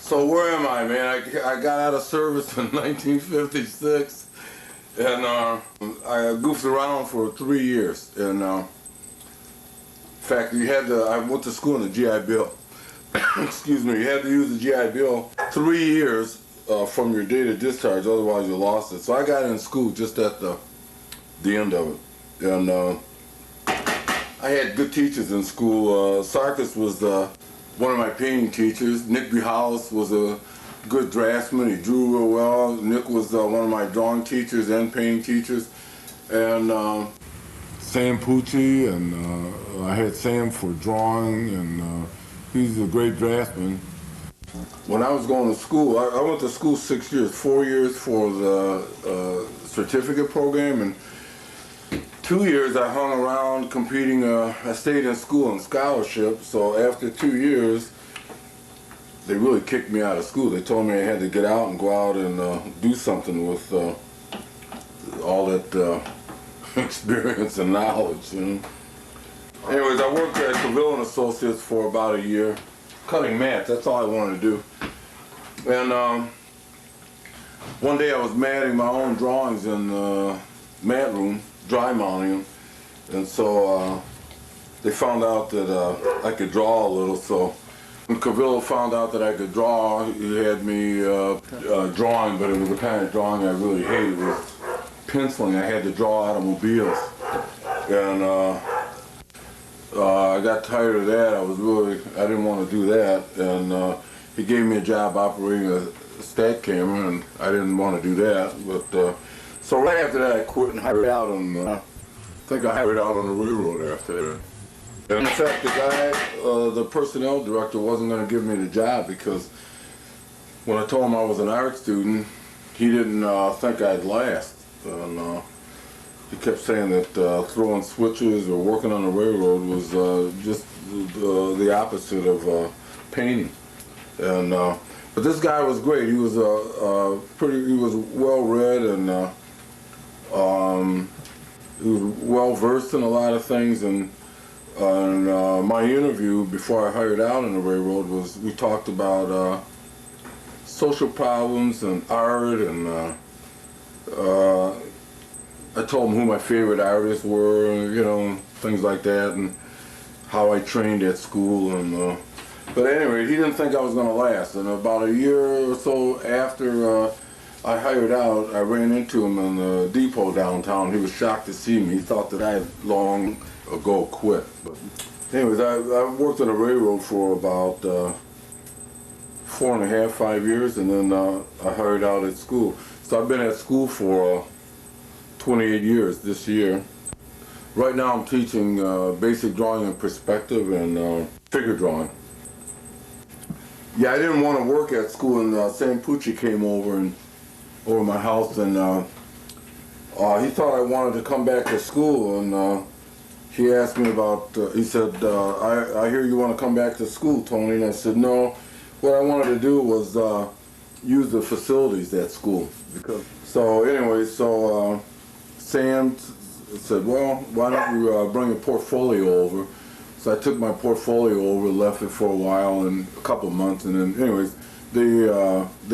So where am I, man? I got out of service in 1956, and I goofed around for 3 years. And in fact, I went to school in the GI Bill. Excuse me, you had to use the GI Bill 3 years from your date of discharge, otherwise you lost it. So I got in school just at the end of it. And I had good teachers in school. Sarkis was one of my painting teachers. Nick House was a good draftsman. He drew real well. Nick was one of my drawing teachers and painting teachers. And Sam Pucci, and I had Sam for drawing, and he's a great draftsman. When I was going to school, I went to school 6 years, 4 years for the certificate program, and 2 years I hung around competing. I stayed in school on scholarship, so after 2 years, they really kicked me out of school. They told me I had to get out and go out and do something with all that experience and knowledge. You know? Anyways, I worked at Cavill and Associates for about a year, cutting mats. That's all I wanted to do. And one day I was matting my own drawings in the mat room, dry mounting them, and so they found out that I could draw a little. So when Cavill found out that I could draw, he had me drawing, but it was the kind of drawing I really hated. It was penciling. I had to draw automobiles, and I got tired of that. I didn't want to do that, and he gave me a job operating a stat camera, and I didn't want to do that. But so right after that, I quit and hired out on. I think I hired out on the railroad after that. And in fact, the guy, the personnel director, wasn't going to give me the job because when I told him I was an art student, he didn't think I'd last. And he kept saying that throwing switches or working on the railroad was just the opposite of painting. And but this guy was great. He was he was well read, and he was well versed in a lot of things. And my interview before I hired out on the railroad was, we talked about social problems and art, and I told him who my favorite artists were, you know, things like that, and how I trained at school. And but anyway, he didn't think I was going to last. And about a year or so after I hired out, I ran into him in the depot downtown. He was shocked to see me. He thought that I had long ago quit. But anyways, I worked on the railroad for about 4.5, 5 years, and then I hired out at school. So I've been at school for 28 years this year. Right now I'm teaching basic drawing and perspective and figure drawing. Yeah, I didn't want to work at school, and Sam Pucci came over my house, and he thought I wanted to come back to school, and he asked me about, he said, I hear you want to come back to school, Tony, and I said, no, what I wanted to do was use the facilities at school. So anyway, Sam said, well, why don't you bring a portfolio over? So I took my portfolio over, left it for a while, and a couple of months, and then anyways, they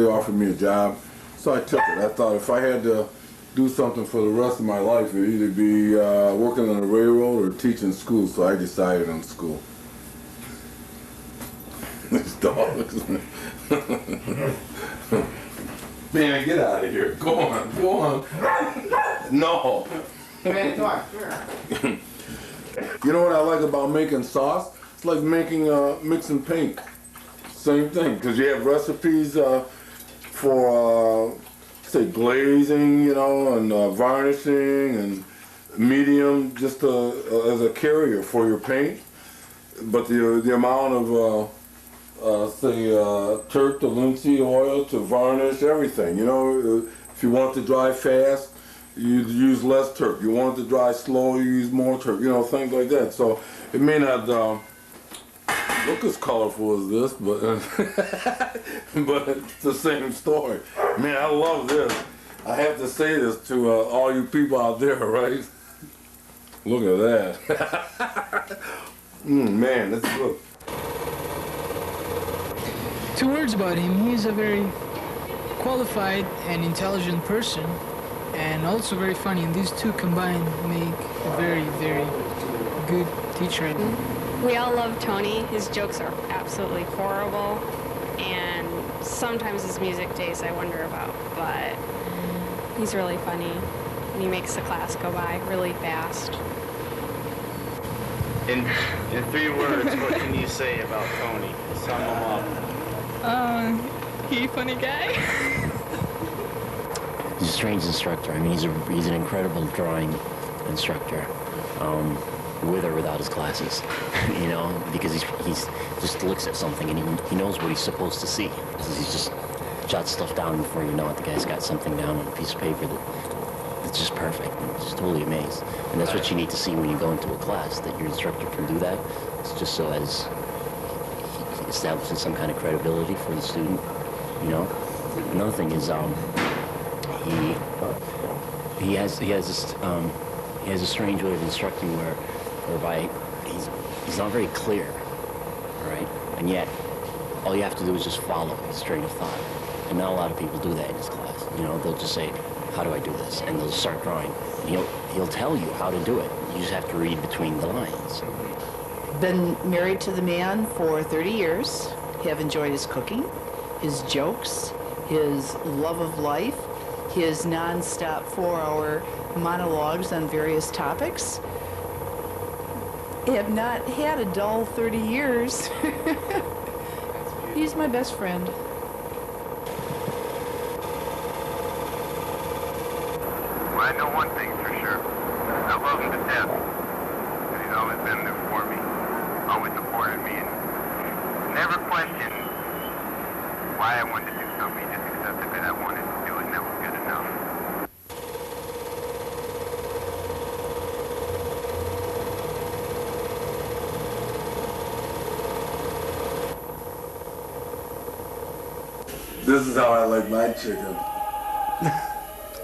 offered me a job. So I took it. I thought if I had to do something for the rest of my life, it'd either be working on the railroad or teaching school, so I decided on school. These dogs. Man, get out of here. Go on. No. You know what I like about making sauce? It's like making mixing paint. Same thing, because you have recipes for say glazing, you know, and varnishing and medium, just as a carrier for your paint. But the amount of say turp to linseed oil to varnish, everything. You know, if you want to dry fast, you use less turp. You want it to dry slow, you use more turp. You know, things like that. So it may not look as colorful as this, but but it's the same story. Man, I love this. I have to say this to all you people out there, right? Look at that. Man, that's good. Two words about him. He's a very qualified and intelligent person, and also very funny. And these two combined make a very, very good teacher. We all love Tony. His jokes are absolutely horrible, and sometimes his music taste I wonder about, but he's really funny, and he makes the class go by really fast. In 3 words, what can you say about Tony? Sum him up. He funny guy. He's a strange instructor. I mean, he's an incredible drawing instructor, with or without his classes, you know, because he's just looks at something and he knows what he's supposed to see. He's just jots stuff down before you know it. The guy's got something down on a piece of paper that's just perfect. I'm just totally amazed. And that's what you need to see when you go into a class, that your instructor can do that. It's just so as he establishes some kind of credibility for the student, you know. Another thing is he has a strange way of instructing whereby he's not very clear, all right? And yet, all you have to do is just follow his train of thought. And not a lot of people do that in his class. You know, they'll just say, how do I do this? And they'll start drawing. And he'll tell you how to do it. You just have to read between the lines. Been married to the man for 30 years. Have enjoyed his cooking, his jokes, his love of life, his non-stop 4-hour monologues on various topics. Have not had a dull 30 years. He's my best friend. Well, I know one thing for sure. I love him to death. And he's always been there for me. Always supported me and never questioned why I wanted to do something. He just accepted that I wanted to do it and that was good enough. This is how I like my chicken.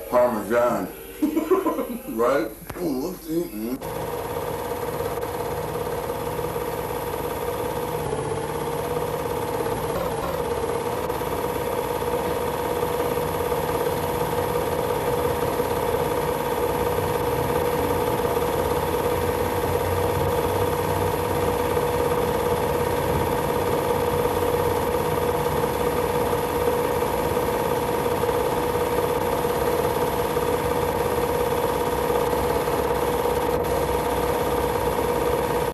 Parmesan. Right? Ooh,